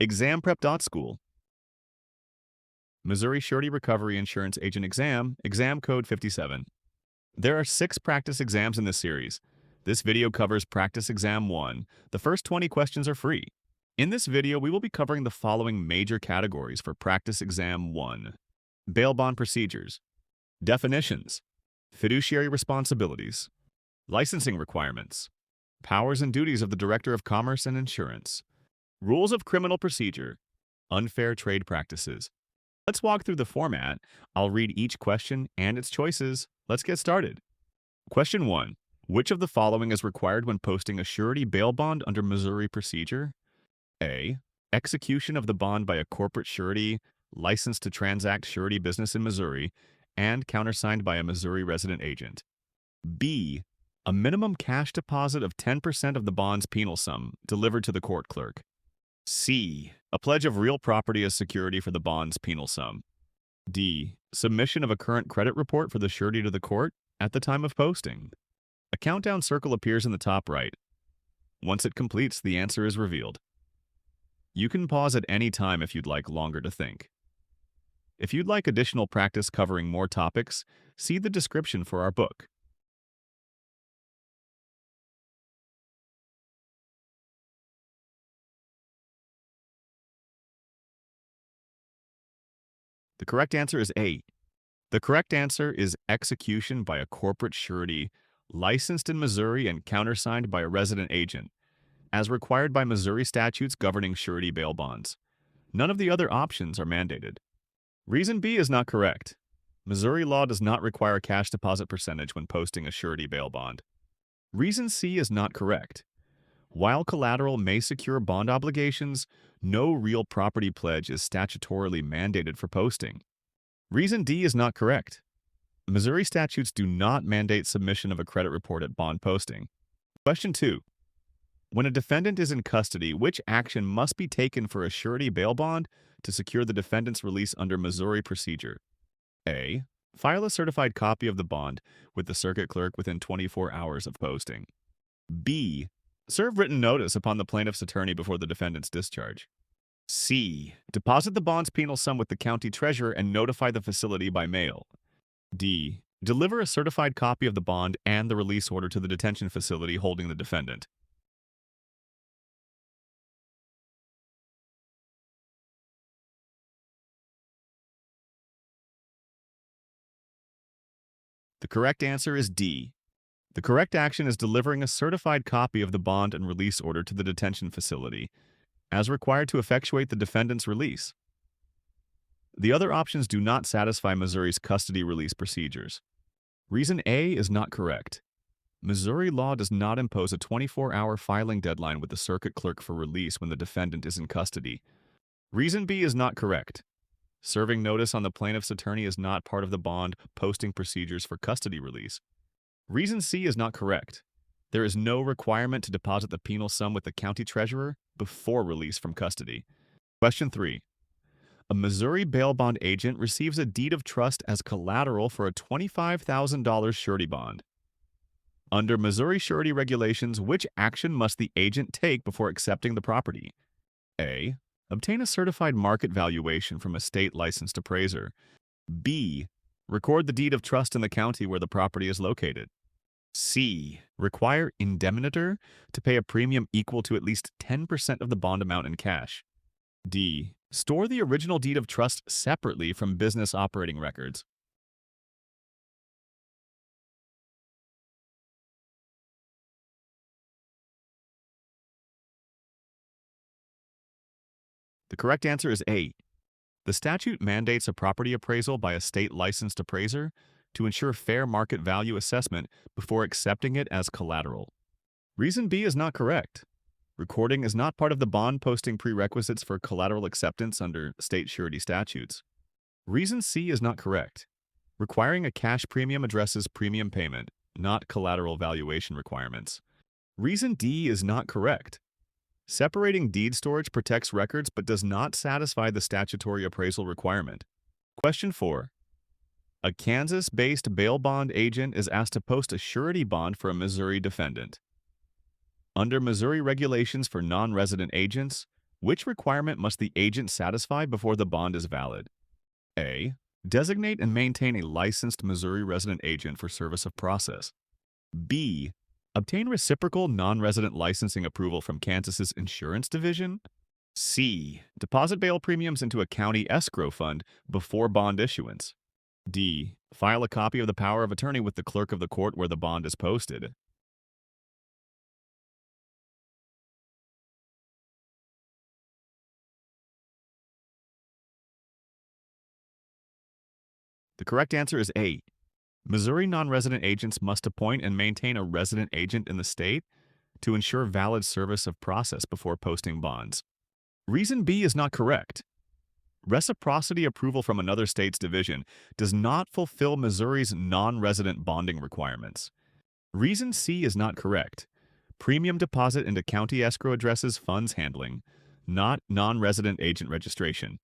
ExamPrep.School, Missouri Surety Recovery Insurance Agent Exam, Exam Code 57. There are 6 practice exams in this series. This video covers Practice Exam 1. The first 20 questions are free. In this video, we will be covering the following major categories for Practice Exam 1. Bail bond procedures, definitions, fiduciary responsibilities, licensing requirements, powers and duties of the Director of Commerce and Insurance, rules of criminal procedure, unfair trade practices. Let's walk through the format. I'll read each question and its choices. Let's get started. Question 1. Which of the following is required when posting a surety bail bond under Missouri procedure? A. Execution of the bond by a corporate surety licensed to transact surety business in Missouri and countersigned by a Missouri resident agent. B. A minimum cash deposit of 10% of the bond's penal sum delivered to the court clerk. C. A pledge of real property as security for the bond's penal sum. D. Submission of a current credit report for the surety to the court at the time of posting. A countdown circle appears in the top right. Once it completes, the answer is revealed. You can pause at any time if you'd like longer to think. If you'd like additional practice covering more topics, see the description for our book. The correct answer is A. The correct answer is execution by a corporate surety licensed in Missouri and countersigned by a resident agent, as required by Missouri statutes governing surety bail bonds. None of the other options are mandated. Reason B is not correct. Missouri law does not require a cash deposit percentage when posting a surety bail bond. Reason C is not correct. While collateral may secure bond obligations, no real property pledge is statutorily mandated for posting. Reason D is not correct. Missouri statutes do not mandate submission of a credit report at bond posting. Question 2. When a defendant is in custody, which action must be taken for a surety bail bond to secure the defendant's release under Missouri procedure? A. File a certified copy of the bond with the circuit clerk within 24 hours of posting. B. Serve written notice upon the plaintiff's attorney before the defendant's discharge. C. Deposit the bond's penal sum with the county treasurer and notify the facility by mail. D. Deliver a certified copy of the bond and the release order to the detention facility holding the defendant. The correct answer is D. The correct action is delivering a certified copy of the bond and release order to the detention facility, as required to effectuate the defendant's release. The other options do not satisfy Missouri's custody release procedures. Reason A is not correct. Missouri law does not impose a 24-hour filing deadline with the circuit clerk for release when the defendant is in custody. Reason B is not correct. Serving notice on the plaintiff's attorney is not part of the bond posting procedures for custody release. Reason C is not correct. There is no requirement to deposit the penal sum with the county treasurer before release from custody. Question 3. A Missouri bail bond agent receives a deed of trust as collateral for a $25,000 surety bond. Under Missouri surety regulations, which action must the agent take before accepting the property? A. Obtain a certified market valuation from a state licensed appraiser. B. Record the deed of trust in the county where the property is located. C. Require indemnitor to pay a premium equal to at least 10% of the bond amount in cash. D. Store the original deed of trust separately from business operating records. The correct answer is A. The statute mandates a property appraisal by a state licensed appraiser to ensure fair market value assessment before accepting it as collateral. Reason B is not correct. Recording is not part of the bond posting prerequisites for collateral acceptance under state surety statutes. Reason C is not correct. Requiring a cash premium addresses premium payment, not collateral valuation requirements. Reason D is not correct. Separating deed storage protects records but does not satisfy the statutory appraisal requirement. Question 4. A Kansas-based bail bond agent is asked to post a surety bond for a Missouri defendant. Under Missouri regulations for non-resident agents, Which requirement must the agent satisfy before the bond is valid? A. Designate and maintain a licensed Missouri resident agent for service of process. B. Obtain reciprocal non-resident licensing approval from Kansas's insurance division. C. Deposit bail premiums into a county escrow fund before bond issuance. D. File a copy of the power of attorney with the clerk of the court where the bond is posted. The correct answer is A. Missouri non-resident agents must appoint and maintain a resident agent in the state to ensure valid service of process before posting bonds. Reason B is not correct. Reciprocity approval from another state's division does not fulfill Missouri's non-resident bonding requirements. Reason C is not correct. Premium deposit into county escrow addresses funds handling, not non-resident agent registration.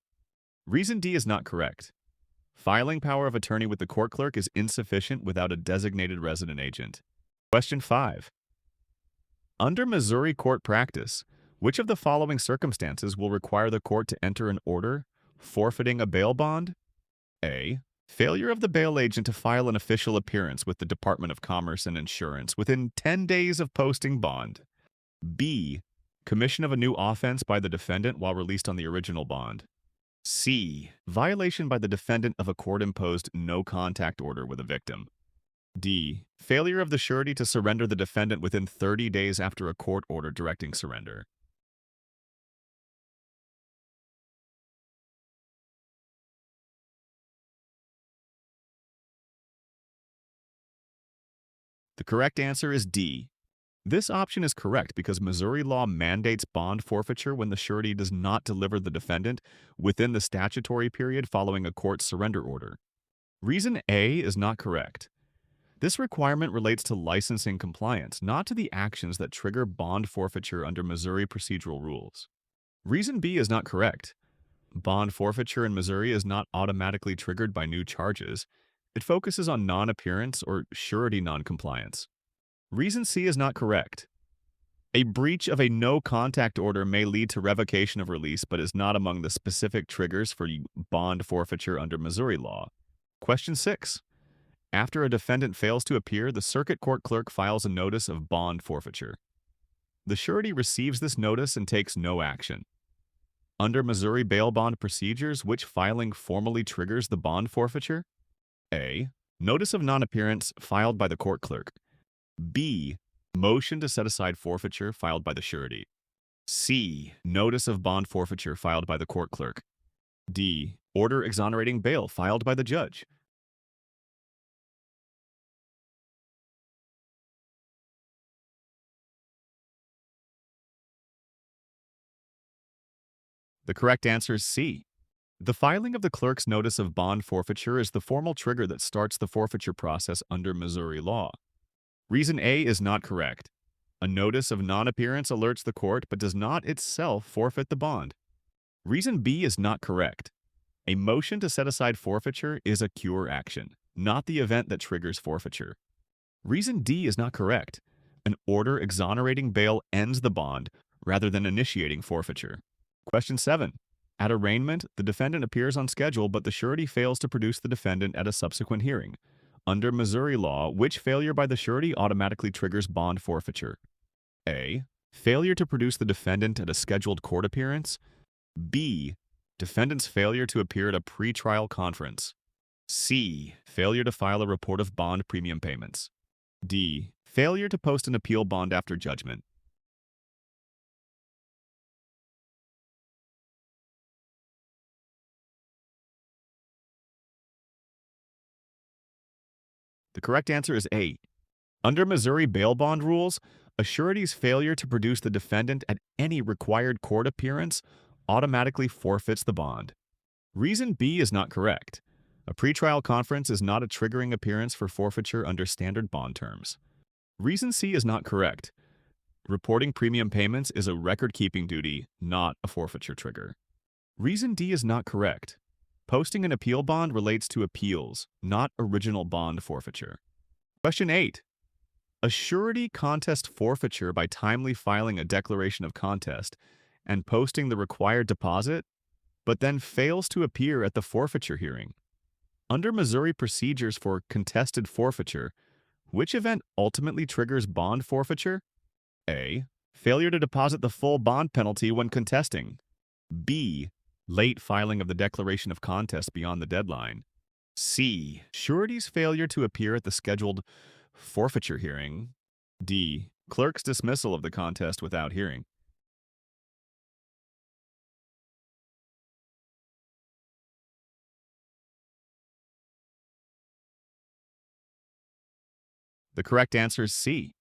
Reason D is not correct. Filing power of attorney with the court clerk is insufficient without a designated resident agent. Question 5. Under Missouri court practice, which of the following circumstances will require the court to enter an order forfeiting a bail bond? A. Failure of the bail agent to file an official appearance with the Department of Commerce and Insurance within 10 days of posting bond. B. Commission of a new offense by the defendant while released on the original bond. C. Violation by the defendant of a court-imposed no-contact order with a victim. D. Failure of the surety to surrender the defendant within 30 days after a court order directing surrender. The correct answer is D. This option is correct because Missouri law mandates bond forfeiture when the surety does not deliver the defendant within the statutory period following a court surrender order. Reason A is not correct. This requirement relates to licensing compliance, not to the actions that trigger bond forfeiture under Missouri procedural rules. Reason B is not correct. Bond forfeiture in Missouri is not automatically triggered by new charges. It focuses on non-appearance or surety non-compliance. Reason C is not correct. A breach of a no-contact order may lead to revocation of release but is not among the specific triggers for bond forfeiture under Missouri law. Question 6. After a defendant fails to appear, the circuit court clerk files a notice of bond forfeiture. The surety receives this notice and takes no action. Under Missouri bail bond procedures, which filing formally triggers the bond forfeiture? A. Notice of non-appearance filed by the court clerk. B. Motion to set aside forfeiture filed by the surety. C. Notice of bond forfeiture filed by the court clerk. D. Order exonerating bail filed by the judge. The correct answer is C. The filing of the clerk's notice of bond forfeiture is the formal trigger that starts the forfeiture process under Missouri law. Reason A is not correct. A notice of non-appearance alerts the court but does not itself forfeit the bond. Reason B is not correct. A motion to set aside forfeiture is a cure action, not the event that triggers forfeiture. Reason D is not correct. An order exonerating bail ends the bond rather than initiating forfeiture. Question 7. At arraignment, the defendant appears on schedule, but the surety fails to produce the defendant at a subsequent hearing. Under Missouri law, which failure by the surety automatically triggers bond forfeiture? A. Failure to produce the defendant at a scheduled court appearance. B. Defendant's failure to appear at a pretrial conference. C. Failure to file a report of bond premium payments. D. Failure to post an appeal bond after judgment. The correct answer is A. Under Missouri bail bond rules, a surety's failure to produce the defendant at any required court appearance automatically forfeits the bond. Reason B is not correct. A pretrial conference is not a triggering appearance for forfeiture under standard bond terms. Reason C is not correct. Reporting premium payments is a record-keeping duty, not a forfeiture trigger. Reason D is not correct. Posting an appeal bond relates to appeals, not original bond forfeiture. Question 8. A surety contest forfeiture by timely filing a declaration of contest and posting the required deposit, but then fails to appear at the forfeiture hearing. Under Missouri procedures for contested forfeiture, which event ultimately triggers bond forfeiture? A. Failure to deposit the full bond penalty when contesting. B. Late filing of the declaration of contest beyond the deadline. C. Surety's failure to appear at the scheduled forfeiture hearing. D. Clerk's dismissal of the contest without hearing. The correct answer is C.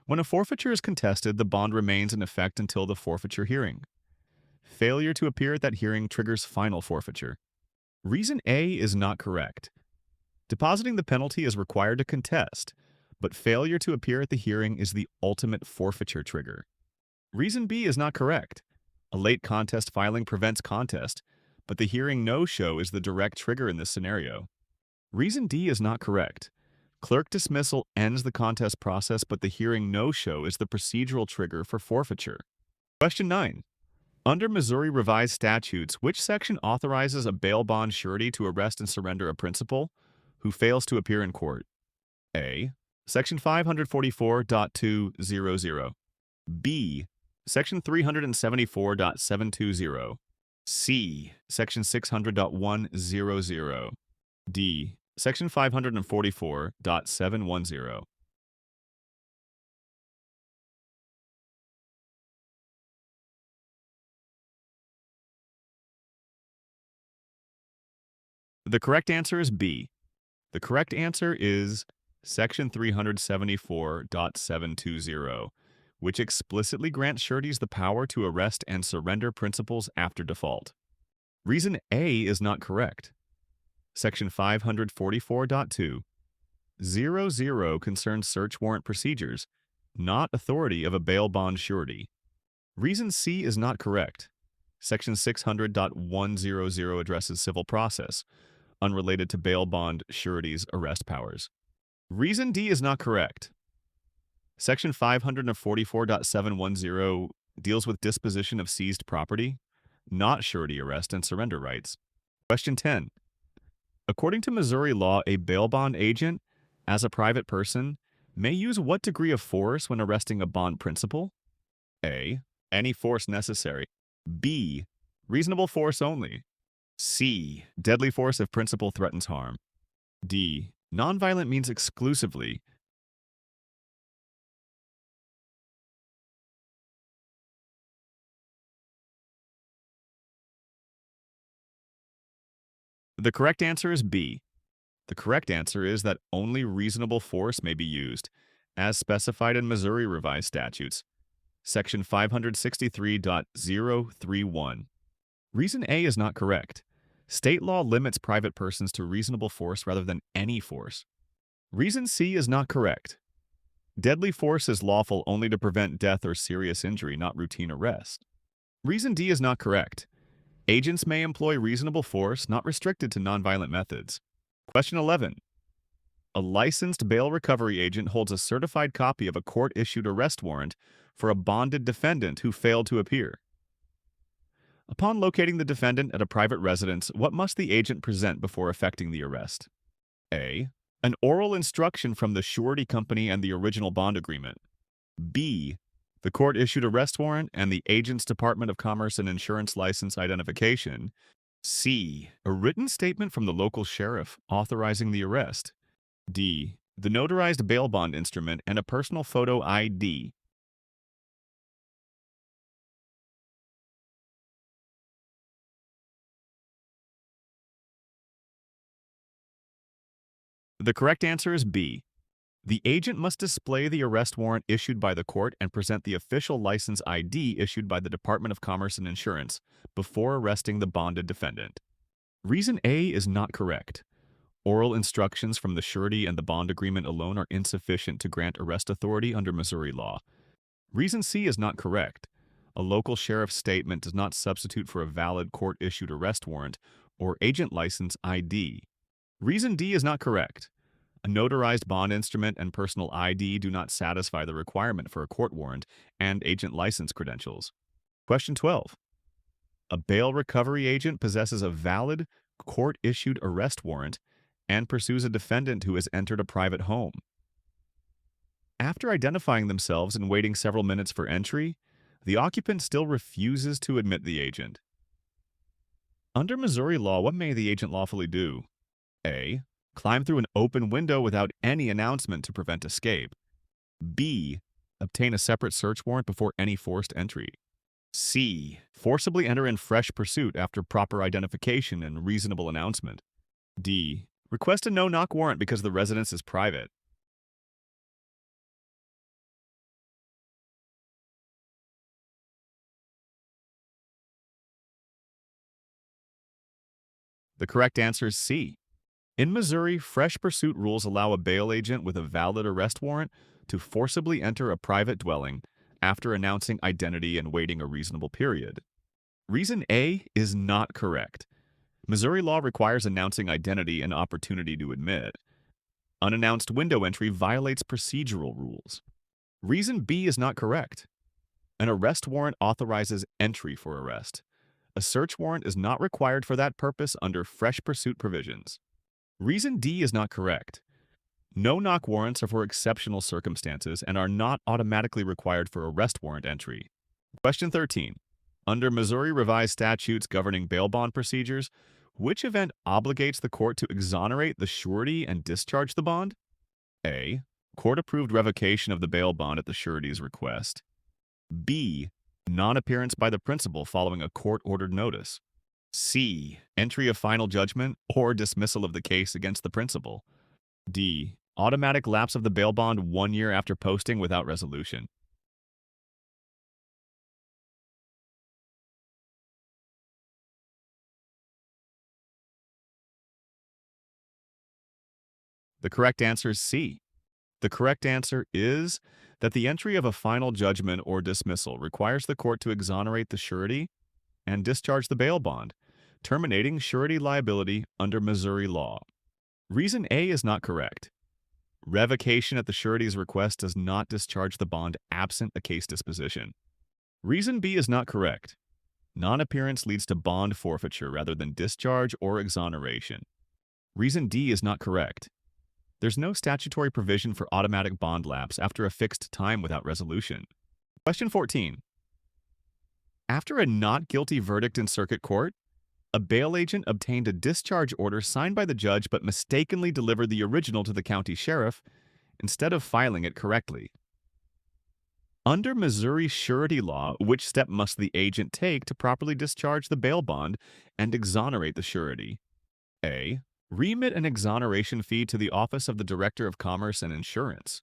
When a forfeiture is contested, the bond remains in effect until the forfeiture hearing. Failure to appear at that hearing triggers final forfeiture. Reason A is not correct. Depositing the penalty is required to contest, but failure to appear at the hearing is the ultimate forfeiture trigger. Reason B is not correct. A late contest filing prevents contest, but the hearing no-show is the direct trigger in this scenario. Reason D is not correct. Clerk dismissal ends the contest process, but the hearing no-show is the procedural trigger for forfeiture. Question 9. Under Missouri revised statutes, which section authorizes a bail bond surety to arrest and surrender a principal who fails to appear in court? A. Section 544.200. B. Section 374.720. C. Section 600.100. D. Section 544.710. The correct answer is B. The correct answer is Section 374.720, which explicitly grants sureties the power to arrest and surrender principals after default. Reason A is not correct. Section 544.200 concerns search warrant procedures, not authority of a bail bond surety. Reason C is not correct. Section 600.100 addresses civil process, unrelated to bail bond sureties' arrest powers. Reason D is not correct. Section 544.710 deals with disposition of seized property, not surety arrest and surrender rights. Question 10. According to Missouri law, a bail bond agent, as a private person, may use what degree of force when arresting a bond principal? A. Any force necessary. B. Reasonable force only. C. Deadly force if principal threatens harm. D. Nonviolent means exclusively. The correct answer is B. The correct answer is that only reasonable force may be used, as specified in Missouri revised statutes. Section 563.031. Reason A is not correct. State law limits private persons to reasonable force rather than any force. Reason C is not correct. Deadly force is lawful only to prevent death or serious injury, not routine arrest. Reason D is not correct. Agents may employ reasonable force, not restricted to nonviolent methods. Question 11. A licensed bail recovery agent holds a certified copy of a court-issued arrest warrant for a bonded defendant who failed to appear. Upon locating the defendant at a private residence, what must the agent present before effecting the arrest? A. An oral instruction from the surety company and the original bond agreement. B. The court-issued arrest warrant and the agent's Department of Commerce and Insurance license identification. C. A written statement from the local sheriff authorizing the arrest. D. The notarized bail bond instrument and a personal photo ID. The correct answer is B. The agent must display the arrest warrant issued by the court and present the official license ID issued by the Department of Commerce and Insurance before arresting the bonded defendant. Reason A is not correct. Oral instructions from the surety and the bond agreement alone are insufficient to grant arrest authority under Missouri law. Reason C is not correct. A local sheriff's statement does not substitute for a valid court-issued arrest warrant or agent license ID. Reason D is not correct. A notarized bond instrument and personal ID do not satisfy the requirement for a court warrant and agent license credentials. Question 12. A bail recovery agent possesses a valid court-issued arrest warrant and pursues a defendant who has entered a private home. After identifying themselves and waiting several minutes for entry, the occupant still refuses to admit the agent. Under Missouri law, what may the agent lawfully do? A. Climb through an open window without any announcement to prevent escape. B. Obtain a separate search warrant before any forced entry. C. Forcibly enter in fresh pursuit after proper identification and reasonable announcement. D. Request a no-knock warrant because the residence is private. The correct answer is C. In Missouri, fresh pursuit rules allow a bail agent with a valid arrest warrant to forcibly enter a private dwelling after announcing identity and waiting a reasonable period. Reason A is not correct. Missouri law requires announcing identity and opportunity to admit. Unannounced window entry violates procedural rules. Reason B is not correct. An arrest warrant authorizes entry for arrest. A search warrant is not required for that purpose under fresh pursuit provisions. Reason D is not correct. No-knock warrants are for exceptional circumstances and are not automatically required for arrest warrant entry. Question 13. Under Missouri revised statutes governing bail bond procedures, which event obligates the court to exonerate the surety and discharge the bond? A. Court-approved revocation of the bail bond at the surety's request. B. Non-appearance by the principal following a court-ordered notice. C. Entry of final judgment or dismissal of the case against the principal. D. Automatic lapse of the bail bond 1 year after posting without resolution. The correct answer is C. The correct answer is that the entry of a final judgment or dismissal requires the court to exonerate the surety and discharge the bail bond, terminating surety liability under Missouri law. Reason A is not correct. Revocation at the surety's request does not discharge the bond absent a case disposition. Reason B is not correct. Non-appearance leads to bond forfeiture rather than discharge or exoneration. Reason D is not correct. There's no statutory provision for automatic bond lapse after a fixed time without resolution. Question 14. After a not guilty verdict in circuit court, a bail agent obtained a discharge order signed by the judge but mistakenly delivered the original to the county sheriff instead of filing it correctly. Under Missouri surety law, which step must the agent take to properly discharge the bail bond and exonerate the surety? A. Remit an exoneration fee to the Office of the Director of Commerce and Insurance.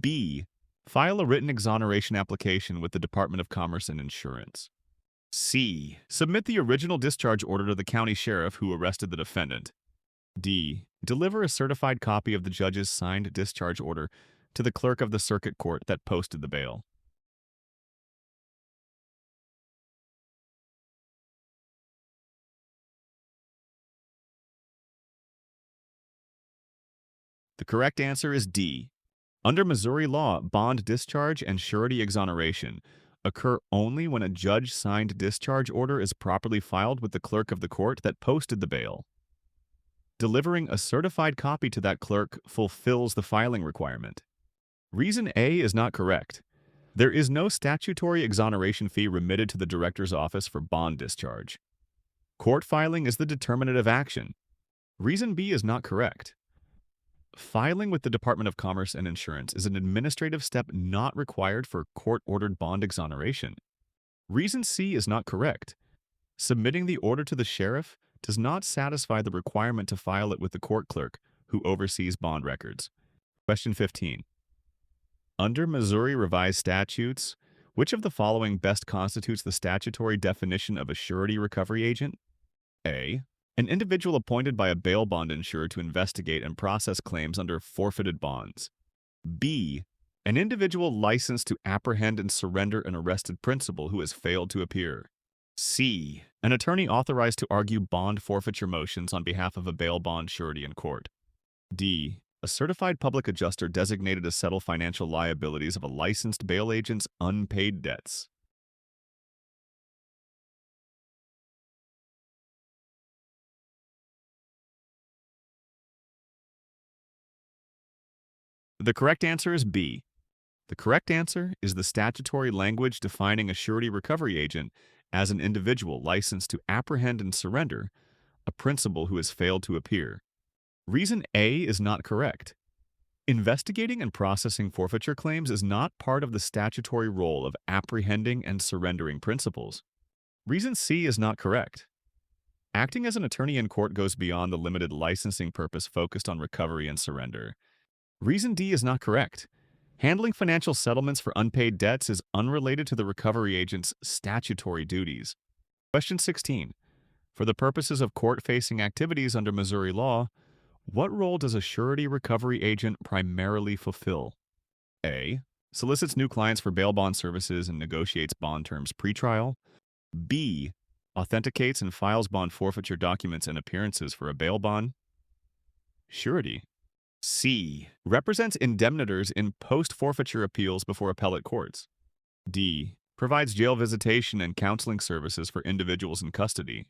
B. File a written exoneration application with the Department of Commerce and Insurance. C. Submit the original discharge order to the county sheriff who arrested the defendant. D. Deliver a certified copy of the judge's signed discharge order to the clerk of the circuit court that posted the bail. The correct answer is D. Under Missouri law, bond discharge and surety exoneration occur only when a judge-signed discharge order is properly filed with the clerk of the court that posted the bail. Delivering a certified copy to that clerk fulfills the filing requirement. Reason A is not correct. There is no statutory exoneration fee remitted to the director's office for bond discharge. Court filing is the determinative action. Reason B is not correct. Filing with the Department of Commerce and Insurance is an administrative step not required for court-ordered bond exoneration. Reason C is not correct. Submitting the order to the sheriff does not satisfy the requirement to file it with the court clerk who oversees bond records. Question 15. Under Missouri revised statutes, which of the following best constitutes the statutory definition of a surety recovery agent? A. An individual appointed by a bail bond insurer to investigate and process claims under forfeited bonds. B. An individual licensed to apprehend and surrender an arrested principal who has failed to appear. C. An attorney authorized to argue bond forfeiture motions on behalf of a bail bond surety in court. D. A certified public adjuster designated to settle financial liabilities of a licensed bail agent's unpaid debts. The correct answer is B. The correct answer is the statutory language defining a surety recovery agent as an individual licensed to apprehend and surrender a principal who has failed to appear. Reason A is not correct. Investigating and processing forfeiture claims is not part of the statutory role of apprehending and surrendering principals. Reason C is not correct. Acting as an attorney in court goes beyond the limited licensing purpose focused on recovery and surrender. Reason D is not correct. Handling financial settlements for unpaid debts is unrelated to the recovery agent's statutory duties. Question 16. For the purposes of court-facing activities under Missouri law, what role does a surety recovery agent primarily fulfill? A. Solicits new clients for bail bond services and negotiates bond terms pretrial. B. Authenticates and files bond forfeiture documents and appearances for a bail bond. Surety. C. Represents indemnitors in post-forfeiture appeals before appellate courts. D. Provides jail visitation and counseling services for individuals in custody.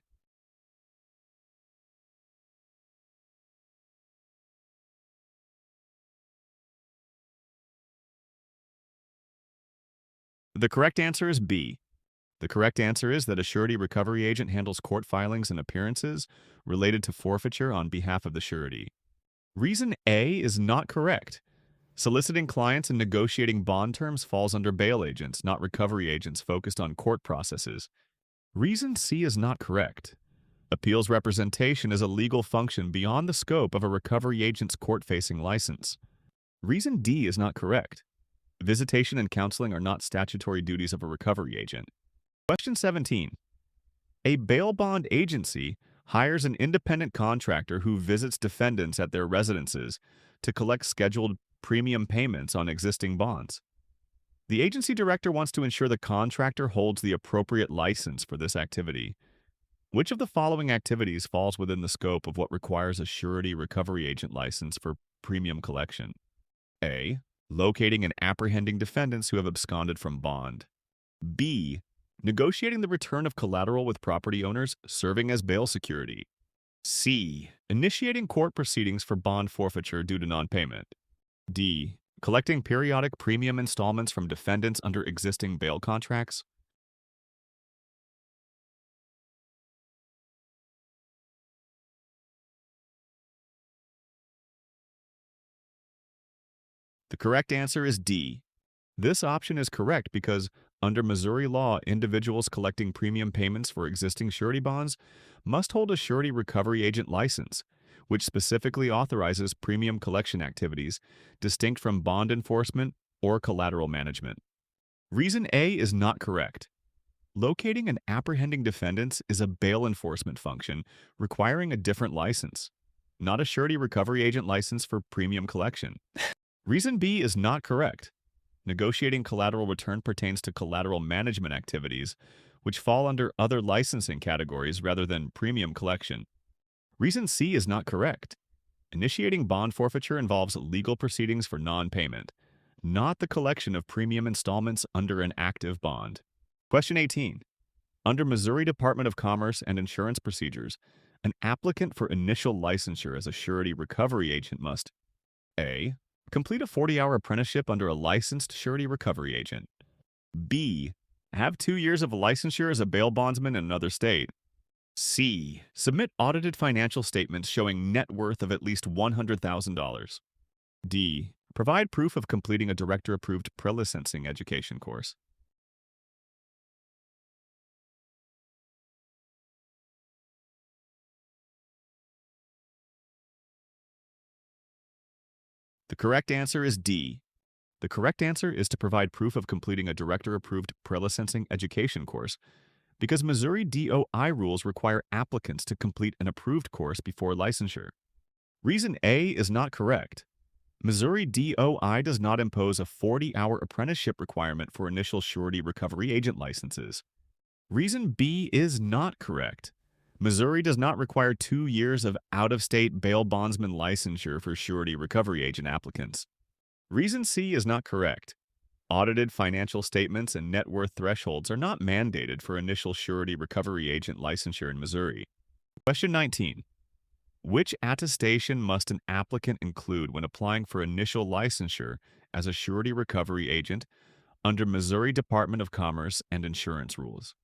The correct answer is B. The correct answer is that a surety recovery agent handles court filings and appearances related to forfeiture on behalf of the surety. Reason A is not correct. Soliciting clients and negotiating bond terms falls under bail agents, not recovery agents focused on court processes. Reason C is not correct. Appeals representation is a legal function beyond the scope of a recovery agent's court-facing license. Reason D is not correct. Visitation and counseling are not statutory duties of a recovery agent. Question 17. A bail bond agency hires an independent contractor who visits defendants at their residences to collect scheduled premium payments on existing bonds. The agency director wants to ensure the contractor holds the appropriate license for this activity. Which of the following activities falls within the scope of what requires a surety recovery agent license for premium collection? A. Locating and apprehending defendants who have absconded from bond. B. Negotiating the return of collateral with property owners serving as bail security. C. Initiating court proceedings for bond forfeiture due to non-payment. D. Collecting periodic premium installments from defendants under existing bail contracts. The correct answer is D. This option is correct because, under Missouri law, individuals collecting premium payments for existing surety bonds must hold a surety recovery agent license, which specifically authorizes premium collection activities distinct from bond enforcement or collateral management. Reason A is not correct. Locating and apprehending defendants is a bail enforcement function requiring a different license, not a surety recovery agent license for premium collection. Reason B is not correct. Negotiating collateral return pertains to collateral management activities, which fall under other licensing categories rather than premium collection. Reason C is not correct. Initiating bond forfeiture involves legal proceedings for non-payment, not the collection of premium installments under an active bond. Question 18. Under Missouri Department of Commerce and Insurance procedures, an applicant for initial licensure as a surety recovery agent must A. Complete a 40-hour apprenticeship under a licensed surety recovery agent. B. Have 2 years of licensure as a bail bondsman in another state. C. Submit audited financial statements showing net worth of at least $100,000. D. Provide proof of completing a director-approved pre-licensing education course. The correct answer is D. The correct answer is to provide proof of completing a director-approved pre-licensing education course because Missouri DOI rules require applicants to complete an approved course before licensure. Reason A is not correct. Missouri DOI does not impose a 40-hour apprenticeship requirement for initial surety recovery agent licenses. Reason B is not correct. Missouri does not require 2 years of out-of-state bail bondsman licensure for surety recovery agent applicants. Reason C is not correct. Audited financial statements and net worth thresholds are not mandated for initial surety recovery agent licensure in Missouri. Question 19. Which attestation must an applicant include when applying for initial licensure as a surety recovery agent under Missouri Department of Commerce and Insurance rules?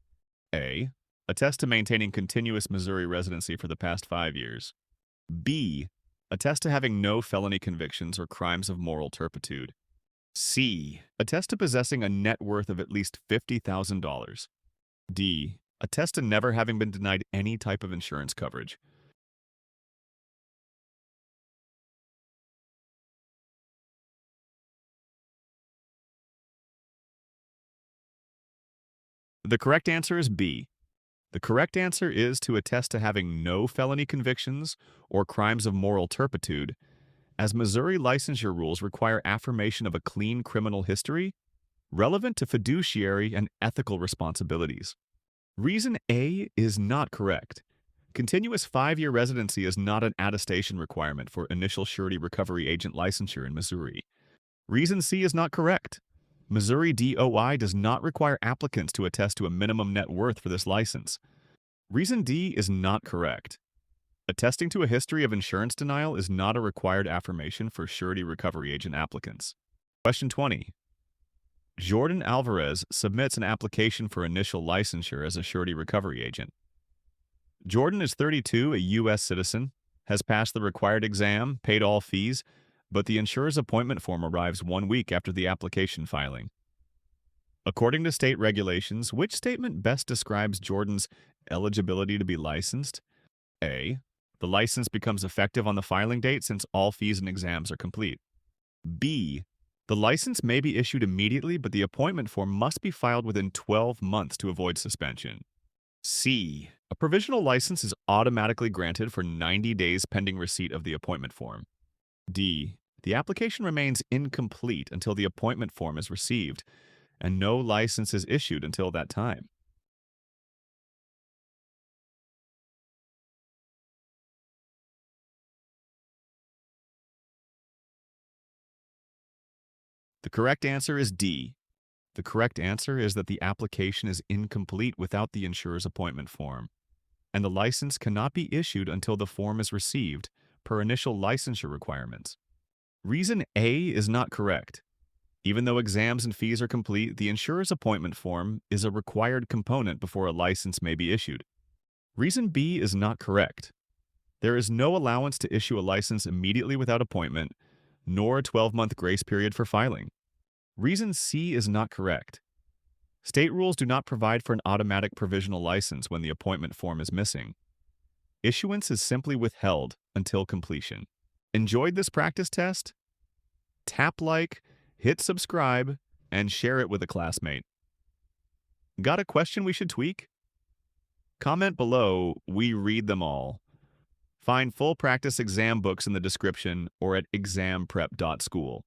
A. Attest to maintaining continuous Missouri residency for the past 5 years. B. Attest to having no felony convictions or crimes of moral turpitude. C. Attest to possessing a net worth of at least $50,000. D. Attest to never having been denied any type of insurance coverage. The correct answer is B. The correct answer is to attest to having no felony convictions or crimes of moral turpitude, as Missouri licensure rules require affirmation of a clean criminal history relevant to fiduciary and ethical responsibilities. Reason A is not correct. Continuous 5-year residency is not an attestation requirement for initial surety recovery agent licensure in Missouri. Reason C is not correct. Missouri DOI does not require applicants to attest to a minimum net worth for this license. Reason D is not correct. Attesting to a history of insurance denial is not a required affirmation for surety recovery agent applicants. Question 20. Jordan Alvarez submits an application for initial licensure as a surety recovery agent. Jordan is 32, a U.S. citizen, has passed the required exam, paid all fees, but the insurer's appointment form arrives 1 week after the application filing. According to state regulations, which statement best describes Jordan's eligibility to be licensed? A. The license becomes effective on the filing date since all fees and exams are complete. B. The license may be issued immediately, but the appointment form must be filed within 12 months to avoid suspension. C. A provisional license is automatically granted for 90 days pending receipt of the appointment form. D. The application remains incomplete until the appointment form is received, and no license is issued until that time. The correct answer is D. The correct answer is that the application is incomplete without the insurer's appointment form, and the license cannot be issued until the form is received, per initial licensure requirements. Reason A is not correct. Even though exams and fees are complete, the insurer's appointment form is a required component before a license may be issued. Reason B is not correct. There is no allowance to issue a license immediately without appointment, nor a 12-month grace period for filing. Reason C is not correct. State rules do not provide for an automatic provisional license when the appointment form is missing. Issuance is simply withheld until completion. Enjoyed this practice test? Tap like, hit subscribe, and share it with a classmate. Got a question we should tweak? Comment below, we read them all. Find full practice exam books in the description or at ExamPrep.School.